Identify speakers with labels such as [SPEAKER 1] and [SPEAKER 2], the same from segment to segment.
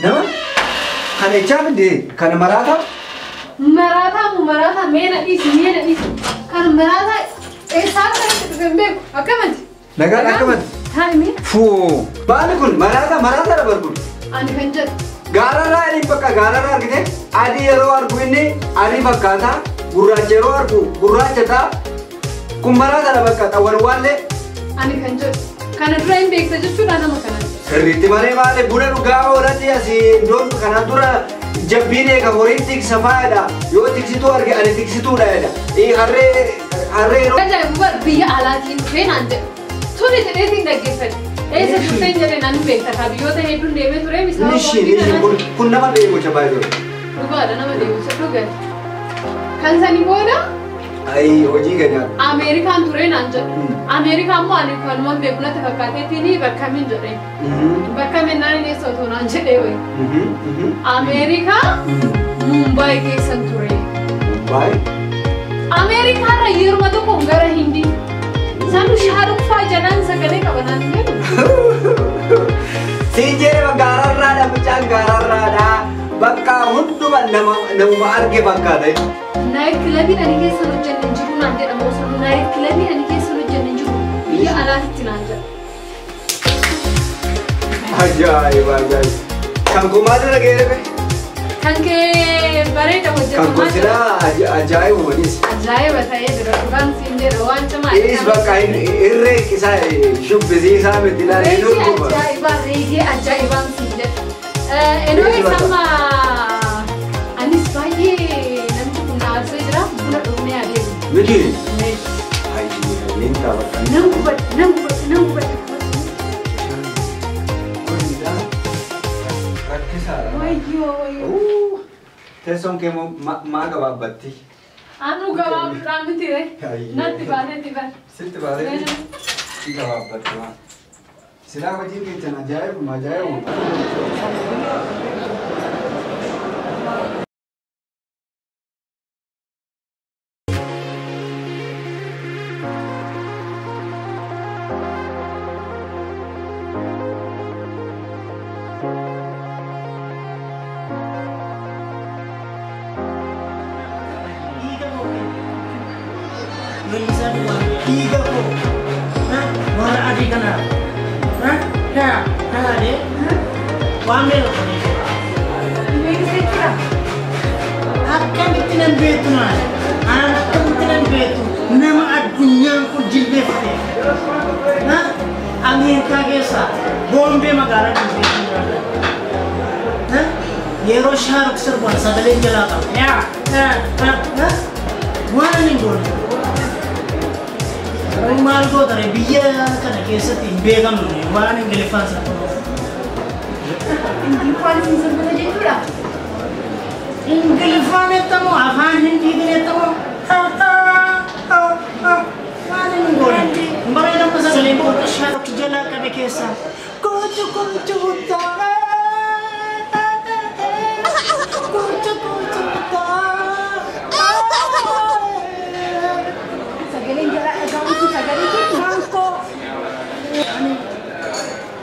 [SPEAKER 1] نعم كان يجاب دي كان مراتا
[SPEAKER 2] مينا إيش كان مراتا إيه ساعة بيك أكمل
[SPEAKER 1] نقال أكمل
[SPEAKER 2] هاي مين
[SPEAKER 1] فو بالكون مراتا لبركون
[SPEAKER 2] أنا كنجد
[SPEAKER 1] غارارا إني بكا غارارا كده عادي يرو أركو إني عادي بكا تا غراج يرو أركو غراج تا كمراتا لبكا تا والوالة
[SPEAKER 2] أنا كنجد كان درين بيك تجسون أنا مكان
[SPEAKER 1] سريتي مالي بولا نقاو ولا تياسي دون كان دورا جبينه كمورين تيك سفادا يو تيكسيتو أرجع أنا تيكسيتو لا يدا إيه هري
[SPEAKER 2] كذا بقول بيا علاتين فين عند توني تريتين دقيقة إيه سكتين جرين أنا بيك تكابيو ده هيدون ديمه ترى مثلا
[SPEAKER 1] نشي كنا ما ديمو شبابي
[SPEAKER 2] بقول أنا ما ديمو شكله كان سني بودا
[SPEAKER 1] أي وجي كذا
[SPEAKER 2] أمريكان ترين أنجا أمريكان مو أنا كان ما بيبنا تفكرت تيني بكمين جرين بكمين ناني نسوتون أنجا ديوي أمريكا ممباي كيسن ترين
[SPEAKER 1] باي
[SPEAKER 2] أمريكا رأيي رما تو كونغرا هندي سانو شهرك فاجنان سكلي كبنان
[SPEAKER 1] سيجري بغارا دا بچان غارا دا بكا هندو نما أرجع بكا ده
[SPEAKER 2] نايت كلابي أنا كيسن وجن نجرو نادي أموسن نايت كلابي أنا كيسن وجن نجرو بيا على تنانجا
[SPEAKER 1] أجايب كان كمادة لغيره
[SPEAKER 2] كان كبريت أوجه
[SPEAKER 1] كان كسرة أجايب ونيس
[SPEAKER 2] أجايب بتاعي دربان سيندي روان شما
[SPEAKER 1] إيش بقى إيرك كيسا شوف بزي سامي دلالي نور
[SPEAKER 2] ريجي أجايبان سيندي إنه يسمى أنيس باي نمشي كنا أرسل بنا دومي عليه
[SPEAKER 1] مدي هاي لينتا بقى
[SPEAKER 2] نمبر
[SPEAKER 1] ويو تسون كم ما جواب بتي
[SPEAKER 2] أنا جواب رامي تيري نتبع
[SPEAKER 1] ست بعدين جواب بتي ما سلا وجي كيتنا جاي ما جاي
[SPEAKER 3] Tiga ko, wala adi kana, kaya de, wamel ko ni.
[SPEAKER 2] Ini sekira.
[SPEAKER 3] Akan itinan betu na, akan itinan betu, nama adunyang ko jilbe fate. Angin kagesa, bombe magara jilbe na. Yero shahruk serban sadalen jalata. Wala ni gol. Rumah itu dari biaya kan kisah timbe kan ni, mana yang gelifan satu.
[SPEAKER 2] Gelifan sih sebenarnya itu lah.
[SPEAKER 3] Gelifan itu mau apa Hindi itu mau. Mana yang gol? Mereka nak pasal lembut syarat jalan kan kisah. Kucu tak.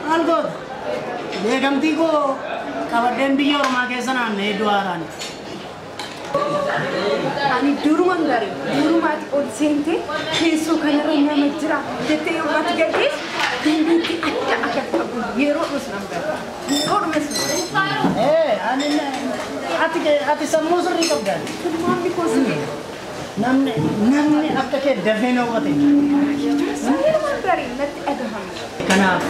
[SPEAKER 3] Algot, dia ganti ko kawan biar rumah kesan ane dua orang.
[SPEAKER 4] Ani dulu mati odsente, kesu kaya ranya macera, jete yang mati gadis, nanti ada tabu, yero musnam kan, kor musnam.
[SPEAKER 3] Ati semua sering kau kan?
[SPEAKER 4] Mami kosi.
[SPEAKER 3] Namne apa ke defino kau
[SPEAKER 4] Saya mandari, nanti ada ham.
[SPEAKER 3] Kenapa?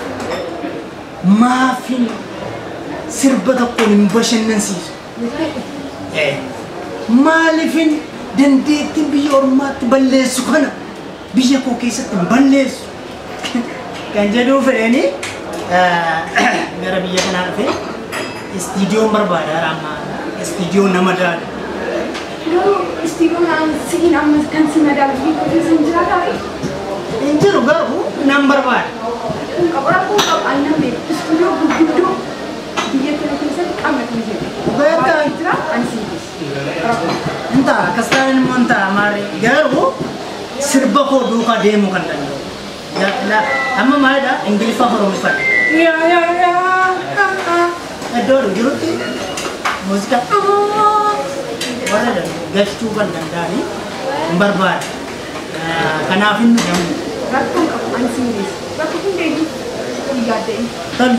[SPEAKER 3] Maafin sirbata kun bashan nansi. Maalifin dandeettiin biyya ormaatti balleessu kana biyya koo keessatti balleessu kan jedhuu fedhanii gara biyya kanaa dhufee istiidiyoon barbaada amma istiidiyoon nama daala.
[SPEAKER 4] Istiidiyoon siin amma kan si madaala biyya keessa hin jiraata.
[SPEAKER 3] Hin jiru garuu nan barbaada.
[SPEAKER 4] Orang pun kau aina me, istiidiyoo gurguddoo biyya kana keessatti qabatanii jiru.
[SPEAKER 3] Beekaa
[SPEAKER 4] jira ansiis.
[SPEAKER 3] Entah, kesan monta mari garu serba ko duka demo kan dan. Ya, amma mai da English fa horo mifat. Ya. Edo Iddoo jirutti muuziqaa warra galchuu kan danda'anii hin barbaadu. Kanaaf inni jedhamu.
[SPEAKER 4] Rakkoon qabu ani siiniis. Bakka hundee yaaddeeni.
[SPEAKER 3] Tole.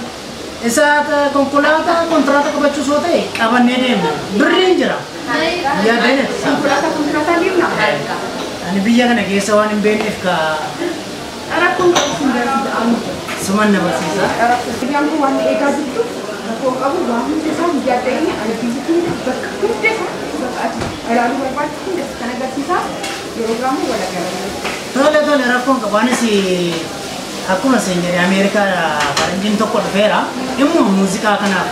[SPEAKER 3] Isa konkolaataa kontiraataa qabachuu soo ta'e qabannee deemna. Birriin jira. Yaaddeeni.
[SPEAKER 4] Konkolaataa deemna.
[SPEAKER 3] Ani biyya kana keessa waan hin beekneef ka
[SPEAKER 4] Rakkoon qabu siin gargaara.
[SPEAKER 3] suman na barsiisa.
[SPEAKER 4] Biyyaan kun waan eegaa jirtu rakkoon qabu waan hundi isaa yaaddeeni ani biyyi kun bakka hundee bakka ati ilaaluu barbaadu hundees kan agarsiisaa yeroo gaamu wal agarra.
[SPEAKER 3] Tole rakkoon qabu anis akkuma isin jedhe Ameerikaa faranjiin tokko dhufeera immoo muuziqaa kanaaf.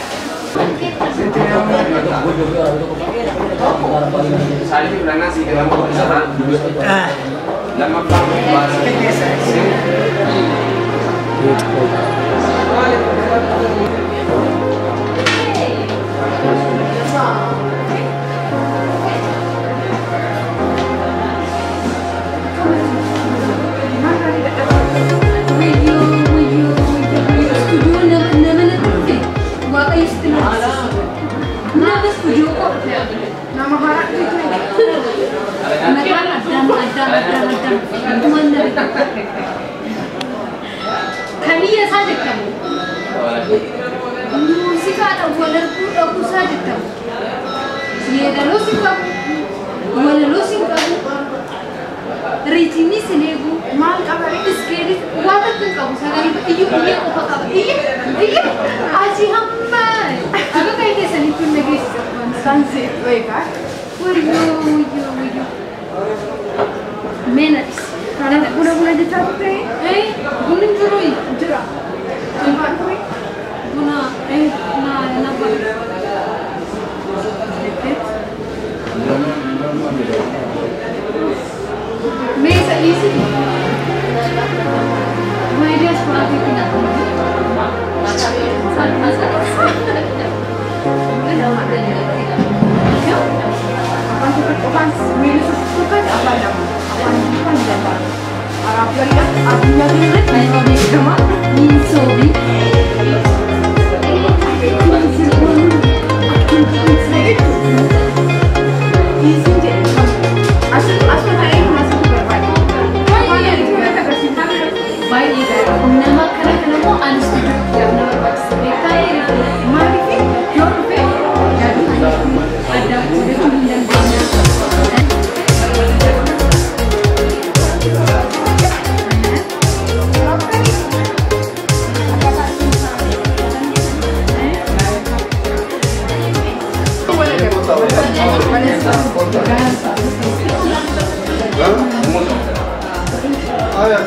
[SPEAKER 2] Nama harap itu. Ada. Kaliya saja kamu. Musik atau walarku aku saja kamu. Ye dalu sih kamu. Walalu sih kamu. Ritmi senego mal kabar iskeri wala pun kamu sagari iyo apa kabar iyo aji hamma. Apa kayak kesani pun lagi sunset wega. Wayo. Menaris.
[SPEAKER 4] Karena guna-guna dicapai,
[SPEAKER 2] Gunung Jurui.
[SPEAKER 4] jerah. Tempat kue,
[SPEAKER 2] Guna, napa? Mesa isi. Media seperti kita.
[SPEAKER 4] akan tutupan minus suka apa nama? Akan tutupan dapat. Arab lihat, abunya lihat, ini cuma
[SPEAKER 2] Insobi. Baik, nama kerana mau anstudi yang nama bahasa mereka mari jorpe jadi ada udah dan banyak.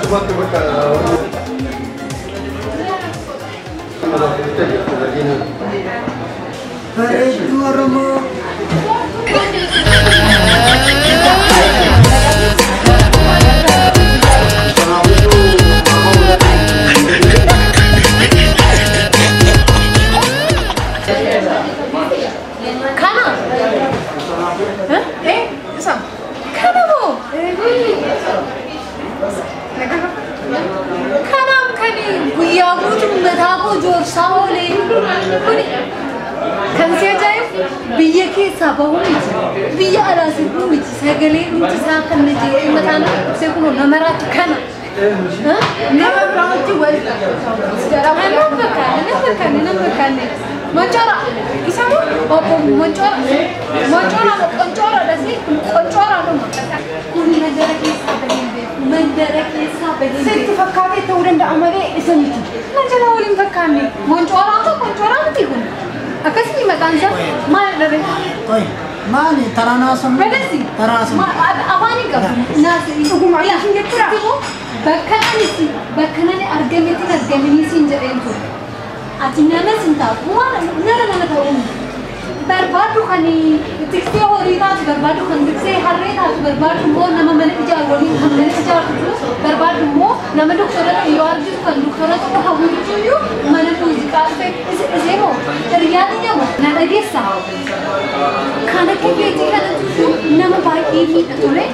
[SPEAKER 1] cuma terbuka.
[SPEAKER 3] Bareedu Oromoo.
[SPEAKER 2] Sababu biya ada sebelum segala itu sahakan niji matana sekuno nomor kana,
[SPEAKER 4] nama berapa jual? Sejarah
[SPEAKER 2] nama kan, Moncora, isamu? Apa moncora ada sih, moncora dong. Mendarat kisah begini.
[SPEAKER 4] Sertifikat itu udah ndak amare isani.
[SPEAKER 2] Nanti ulim fakani, moncora nanti pun. Akas ni matansa, mal dari.
[SPEAKER 3] Oi, mali taranasam.
[SPEAKER 2] Bedasi.
[SPEAKER 3] Taranasam.
[SPEAKER 2] Apa ni kau? Nasi itu
[SPEAKER 4] Hukum ayah sini pura.
[SPEAKER 2] Bakkan ni argamiti sinjat itu. Acinya na sinta, nara tahu. Berbadu kani, tikse hori tas berbadu kan tikse harre tas berbadu mo nama mana ijar wali hamne ijar tu berbadu mo nama doktorat iar jitu kan doktorat tu hawu jitu yo mana tu zikat pe isemo terjadinya mo nada desa kana kipeti kana tu nama baik ini tu le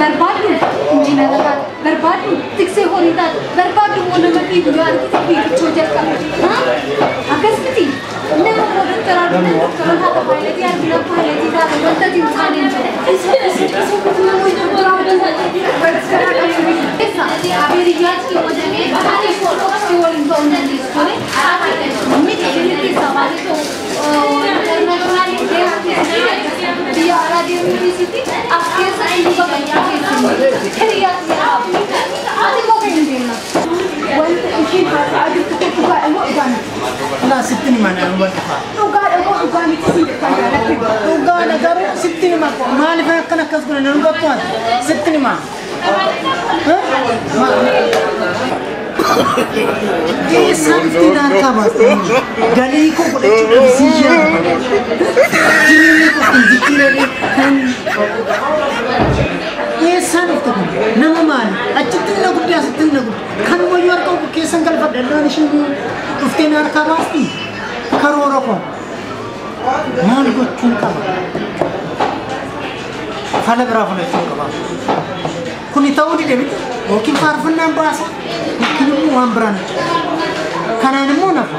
[SPEAKER 2] berbadu ini nada berbadu tikse hori tas berbadu mo nama ijar kita pi chojar kan ha akas piti nama produk
[SPEAKER 4] يا راديو ميوزيكي أكيد سألوا بقى كريات يا هذه ما بيندينا وانت إيشين هذا تكتب بقى المؤذن
[SPEAKER 3] لا ستني ما أنا
[SPEAKER 4] وقال كثير
[SPEAKER 3] وقال أجرب ستني ما لي فين كنا كسبنا نقطع ستني ما إيه سامتي ناركابات قاليكو بلتشو بسيجا جيكو كنجيكيرا إيه سامتكم نما مالي أجتنا قد يا ستنا قد كانوا يوركو بكيسن قال فدلنا نشوف تفتي ناركاباتي كاروركو مال قد كنكابا فلا برافو لكنكابا كوني تاودي دبي وكيل فارفنا باسا كيلو مو امبران كان نمو نفا